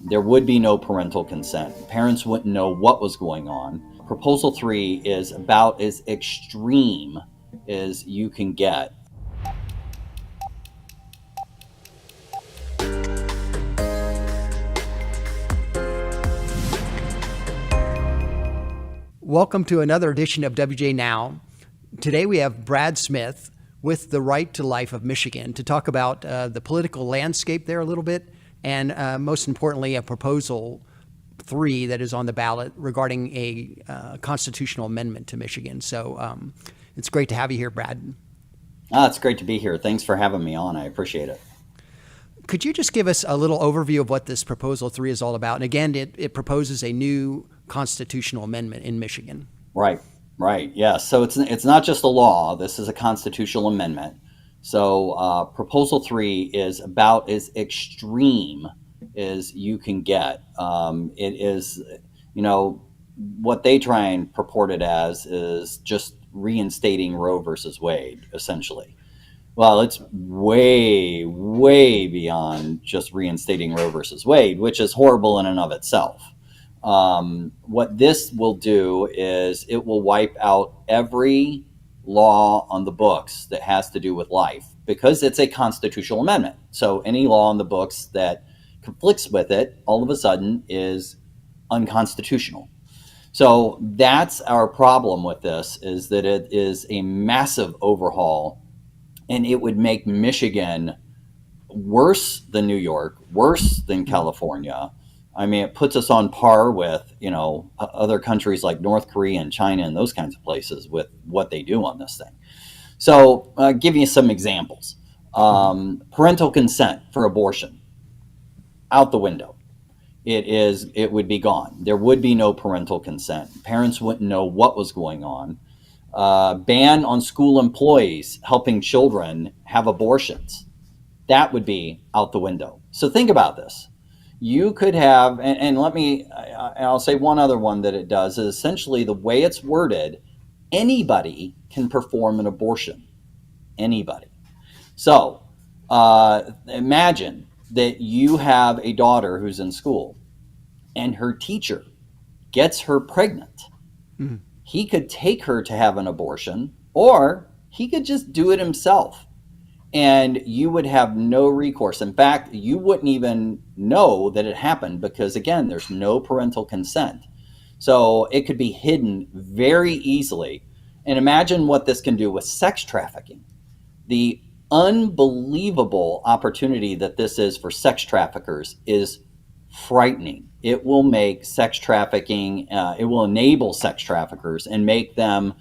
There would be no parental consent. Parents wouldn't know what was going on. Proposal 3 is about as extreme as you can get. Welcome to another edition of WJ Now. Today we have Brad Smith with the Right to Life of Michigan to talk about the political landscape there a little bit, and most importantly, a proposal 3 that is on the ballot regarding a constitutional amendment to Michigan. So it's great to have you here, Brad. It's great to be here. Thanks for having me on. I appreciate it. Could you just give us a little overview of what this proposal 3 is all about? And again, it proposes a new constitutional amendment in Michigan. Right. Yeah. So it's not just a law. This is a constitutional amendment. So Proposal 3 is about as extreme as you can get. It is, what they try and purport it as is just reinstating Roe versus Wade, essentially. Well, it's way, way beyond just reinstating Roe versus Wade, which is horrible in and of itself. What this will do is it will wipe out every law on the books that has to do with life, because it's a constitutional amendment. So any law on the books that conflicts with it all of a sudden is unconstitutional. So that's our problem with this, is that it is a massive overhaul, and it would make Michigan worse than New York, worse than California. I mean, it puts us on par with, other countries like North Korea and China and those kinds of places with what they do on this thing. So give you some examples. Parental consent for abortion, out the window. It would be gone. There would be no parental consent. Parents wouldn't know what was going on. Ban on school employees helping children have abortions. That would be out the window. So think about this. You could have, and I'll say one other one that it does is essentially the way it's worded, anybody can perform an abortion. Anybody. So imagine that you have a daughter who's in school and her teacher gets her pregnant. Mm-hmm. He could take her to have an abortion, or he could just do it himself. And you would have no recourse. In fact, you wouldn't even know that it happened because, again, there's no parental consent. So it could be hidden very easily. And imagine what this can do with sex trafficking. The unbelievable opportunity that this is for sex traffickers is frightening. It will make sex trafficking, it will enable sex traffickers and make them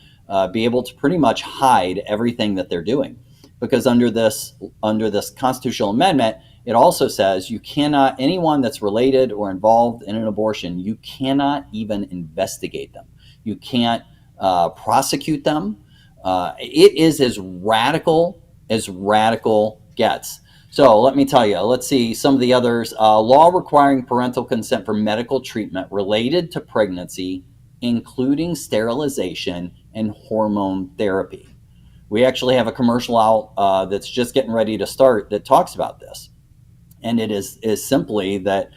be able to pretty much hide everything that they're doing. Because under this constitutional amendment, it also says you cannot, anyone that's related or involved in an abortion, you cannot even investigate them. You can't prosecute them. It is as radical gets. So let me tell you, let's see some of the others. Law requiring parental consent for medical treatment related to pregnancy, including sterilization and hormone therapy. We actually have a commercial out that's just getting ready to start that talks about this. And it is simply that,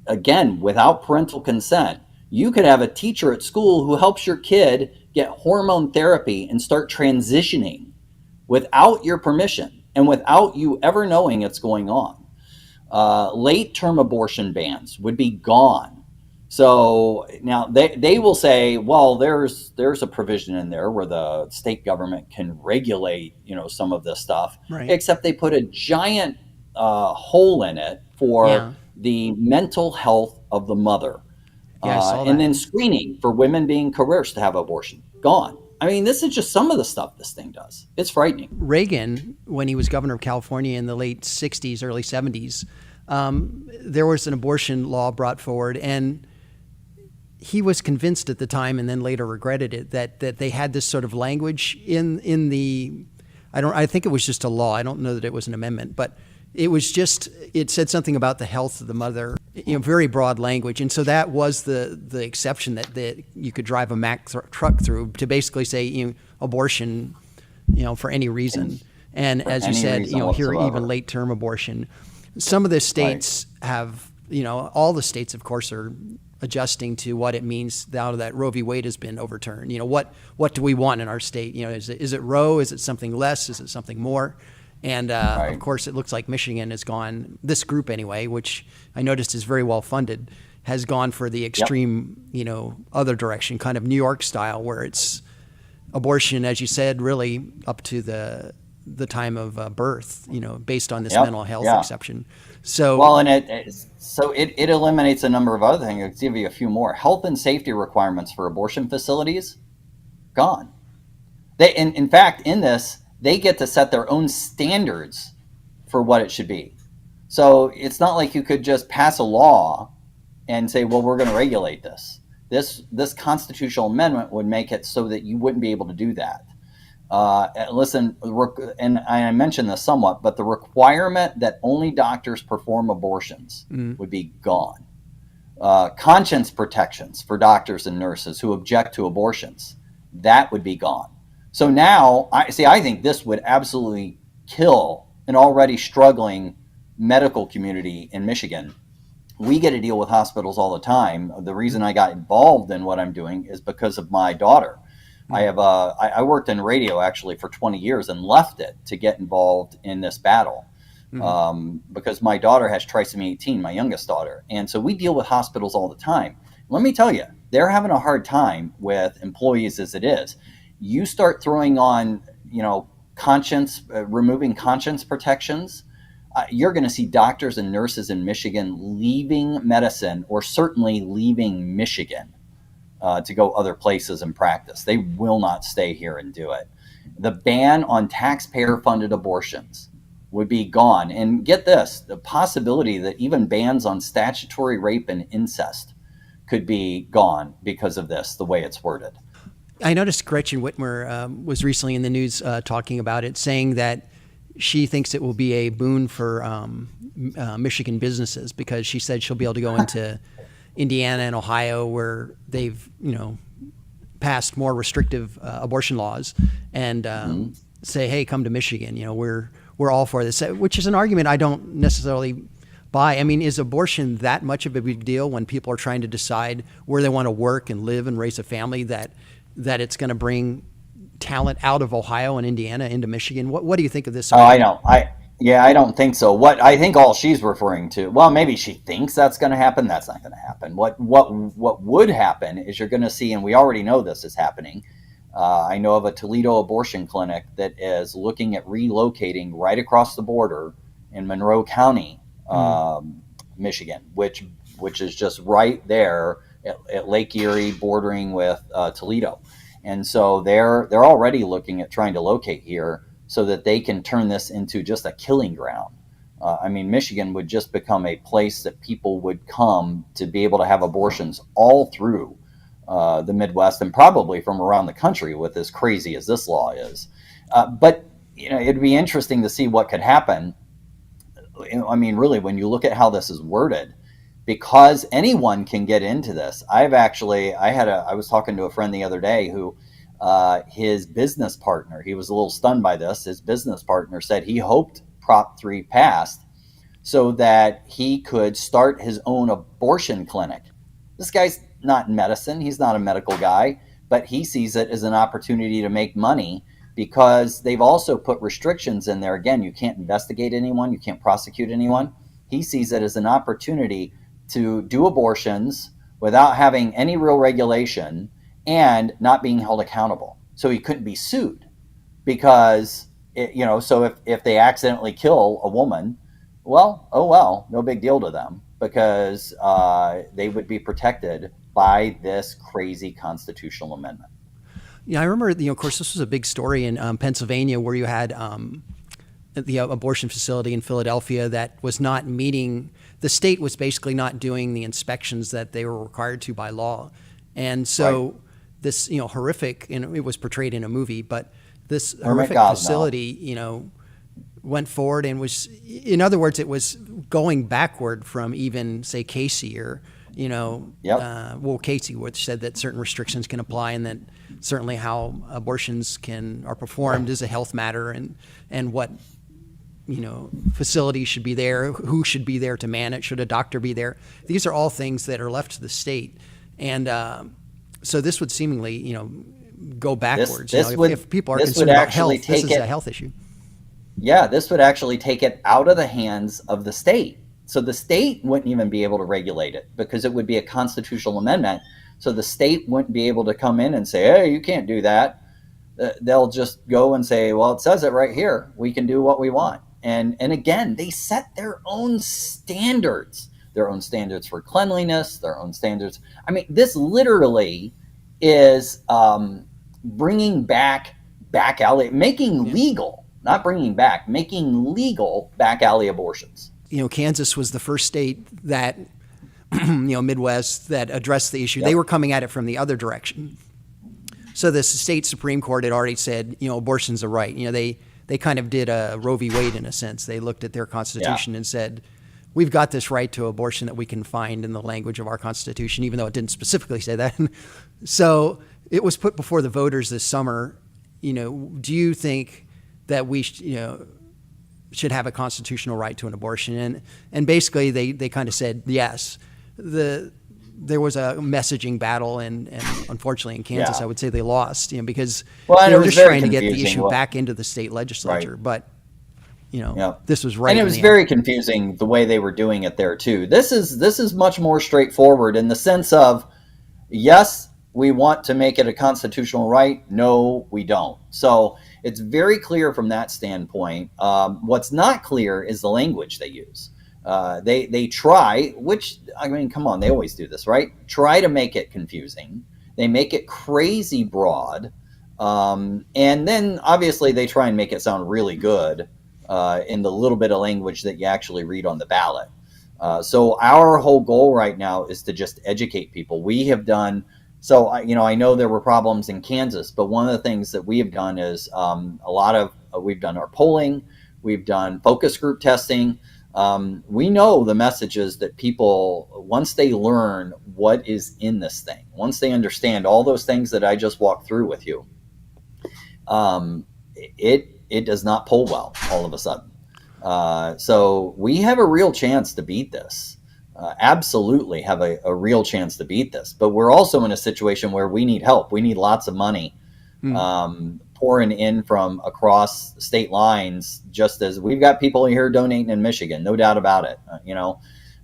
again, without parental consent, you could have a teacher at school who helps your kid get hormone therapy and start transitioning without your permission and without you ever knowing it's going on. Late-term abortion bans would be gone. So now they will say, well, there's a provision in there where the state government can regulate, some of this stuff, right. Except they put a giant hole in it for the mental health of the mother. And then screening for women being coerced to have abortion. Gone. I mean, this is just some of the stuff this thing does. It's frightening. Reagan, when he was governor of California in the late 60s, early 70s, there was an abortion law brought forward, and he was convinced at the time, and then later regretted it, that they had this sort of language in the, I think it was just a law. I don't know that it was an amendment, but it said something about the health of the mother, very broad language. And so that was the exception that you could drive a Mack truck through to basically say, abortion, for any reason. And as you said, here, even late term abortion. Some of the states have all the states, of course, are adjusting to what it means now that Roe v. Wade has been overturned. What do we want in our state? Is it Roe? Is it something less? Is it something more? And Right. of course, it looks like Michigan has gone, this group anyway, which I noticed is very well funded, has gone for the extreme, other direction, kind of New York style, where it's abortion, as you said, really up to the time of birth, based on this Yep. mental health Yeah. exception. So, Well, and it eliminates a number of other things. I'll give you a few more. Health and safety requirements for abortion facilities, gone. In fact, in this, they get to set their own standards for what it should be. So it's not like you could just pass a law and say, well, we're going to regulate this. This constitutional amendment would make it so that you wouldn't be able to do that. Listen, and I mentioned this somewhat, but the requirement that only doctors perform abortions would be gone. Conscience protections for doctors and nurses who object to abortions, that would be gone. So now, I think this would absolutely kill an already struggling medical community in Michigan. We get to deal with hospitals all the time. The reason I got involved in what I'm doing is because of my daughter. I worked in radio actually for 20 years and left it to get involved in this battle because my daughter has trisomy 18, my youngest daughter. And so we deal with hospitals all the time. Let me tell you, they're having a hard time with employees as it is. You start throwing on, removing conscience protections, you're going to see doctors and nurses in Michigan leaving medicine, or certainly leaving Michigan to go other places and practice. They will not stay here and do it. The ban on taxpayer-funded abortions would be gone. And get this, the possibility that even bans on statutory rape and incest could be gone because of this, the way it's worded. I noticed Gretchen Whitmer was recently in the news talking about it, saying that she thinks it will be a boon for Michigan businesses, because she said she'll be able to go into Indiana and Ohio, where they've passed more restrictive abortion laws, and say, hey, come to Michigan. We're all for this, which is an argument I don't necessarily buy. I mean, is abortion that much of a big deal when people are trying to decide where they want to work and live and raise a family, that it's going to bring talent out of Ohio and Indiana into Michigan? What do you think of this? Oh, I know. I don't think so. What I think all she's referring to, well, maybe she thinks that's going to happen. That's not going to happen. What would happen is you're going to see, and we already know this is happening. I know of a Toledo abortion clinic that is looking at relocating right across the border in Monroe County, Michigan, which is just right there at Lake Erie, bordering with Toledo. And so they're already looking at trying to locate here so that they can turn this into just a killing ground. Michigan would just become a place that people would come to be able to have abortions all through the Midwest, and probably from around the country, with as crazy as this law is. But it'd be interesting to see what could happen. Really, when you look at how this is worded, because anyone can get into this. I was talking to a friend the other day who his business partner, he was a little stunned by this. His business partner said he hoped Prop 3 passed so that he could start his own abortion clinic. This guy's not in medicine. He's not a medical guy, but he sees it as an opportunity to make money, because they've also put restrictions in there. Again, you can't investigate anyone. You can't prosecute anyone. He sees it as an opportunity to do abortions without having any real regulation and not being held accountable. So he couldn't be sued, because, so if they accidentally kill a woman, well, no big deal to them, because they would be protected by this crazy constitutional amendment. Yeah, I remember, of course, this was a big story in Pennsylvania, where you had the abortion facility in Philadelphia that was not meeting, the state was basically not doing the inspections that they were required to by law. And so this, horrific, and it was portrayed in a movie, but this horrific facility, went forward and was, in other words, it was going backward from even, say, Casey or, Casey, which said that certain restrictions can apply, and that certainly how abortions are performed is a health matter, and what facilities should be there, who should be there to man it, should a doctor be there. These are all things that are left to the state, and so this would seemingly go backwards. If people are concerned about health, this is a health issue. Yeah, this would actually take it out of the hands of the state. So the state wouldn't even be able to regulate it because it would be a constitutional amendment. So the state wouldn't be able to come in and say, hey, you can't do that. They'll just go and say, well, it says it right here. We can do what we want. And again, they set their own standards for cleanliness, their own standards. I mean, this literally is bringing back alley, making legal, not bringing back, making legal back alley abortions. Kansas was the first state that, Midwest, that addressed the issue. Yep. They were coming at it from the other direction. So the state Supreme Court had already said, abortion's a right. They kind of did a Roe v. Wade in a sense. They looked at their Constitution and said, we've got this right to abortion that we can find in the language of our Constitution, even though it didn't specifically say that. So it was put before the voters this summer. Do you think that we should have a constitutional right to an abortion? And basically they kind of said yes. There was a messaging battle, and unfortunately in Kansas, I would say they lost, because they were just trying to get the issue back into the state legislature. Right. But this was right. And it was very confusing the way they were doing it there too. This is much more straightforward in the sense of, yes, we want to make it a constitutional right. No, we don't. So it's very clear from that standpoint. What's not clear is the language they use. They try, which, I mean, come on, they always do this, right? Try to make it confusing. They make it crazy broad. And then obviously they try and make it sound really good in the little bit of language that you actually read on the ballot. So our whole goal right now is to just educate people. We have done, so I know there were problems in Kansas, but one of the things that we have done is we've done our polling, we've done focus group testing. We know the messages that people, once they learn what is in this thing, once they understand all those things that I just walked through with you, it does not poll well all of a sudden. So we have a real chance to beat this. Absolutely have a real chance to beat this. But we're also in a situation where we need help. We need lots of money. Pouring in from across state lines, just as we've got people here donating in Michigan, no doubt about it.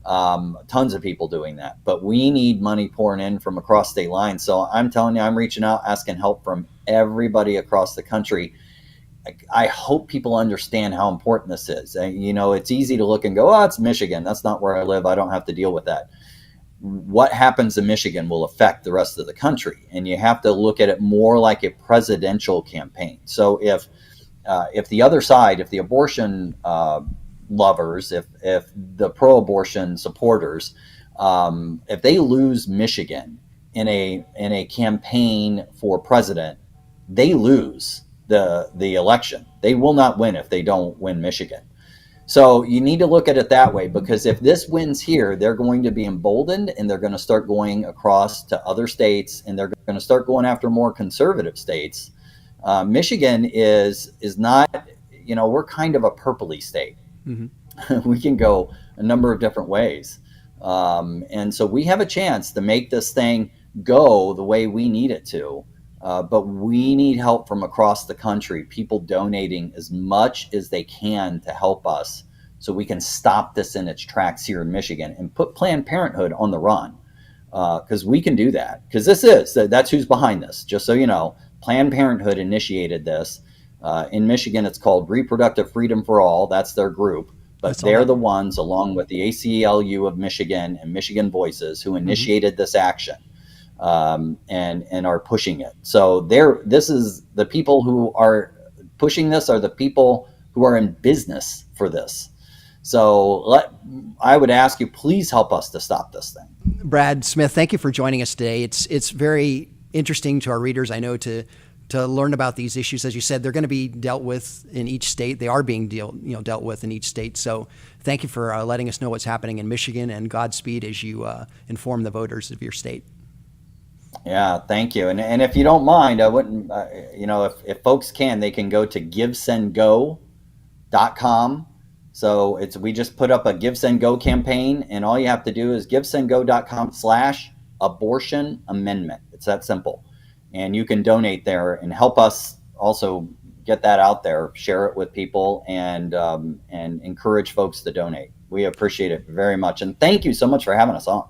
Tons of people doing that, but we need money pouring in from across state lines. So I'm telling you, I'm reaching out, asking help from everybody across the country. I hope people understand how important this is. It's easy to look and go, oh, it's Michigan. That's not where I live. I don't have to deal with that. What happens in Michigan will affect the rest of the country, and you have to look at it more like a presidential campaign. So if the other side, if the abortion lovers, if the pro-abortion supporters, if they lose Michigan in a campaign for president, they lose the election. They will not win if they don't win Michigan. So you need to look at it that way, because if this wins here, they're going to be emboldened, and they're going to start going across to other states, and they're going to start going after more conservative states. Michigan is not, we're kind of a purpley state. Mm-hmm. We can go a number of different ways. And so we have a chance to make this thing go the way we need it to. But we need help from across the country, people donating as much as they can to help us so we can stop this in its tracks here in Michigan and put Planned Parenthood on the run. Because we can do that. Because that's who's behind this. Just so you know, Planned Parenthood initiated this. In Michigan, it's called Reproductive Freedom for All. That's their group. But they're the ones, along with the ACLU of Michigan and Michigan Voices, who initiated this action. And are pushing it. So this is the people who are pushing this are the people who are in business for this. So I would ask you, please help us to stop this thing. Brad Smith, thank you for joining us today. It's very interesting to our readers, I know, to learn about these issues. As you said, they're going to be dealt with in each state. They are being dealt with in each state. So thank you for letting us know what's happening in Michigan, and Godspeed as you inform the voters of your state. Yeah, thank you. And if you don't mind, I wouldn't, if folks can, they can go to givesendgo.org. So we just put up a Give Send Go campaign, and all you have to do is givesendgo.com/abortion amendment. It's that simple. And you can donate there and help us also get that out there, share it with people, and encourage folks to donate. We appreciate it very much. And thank you so much for having us on.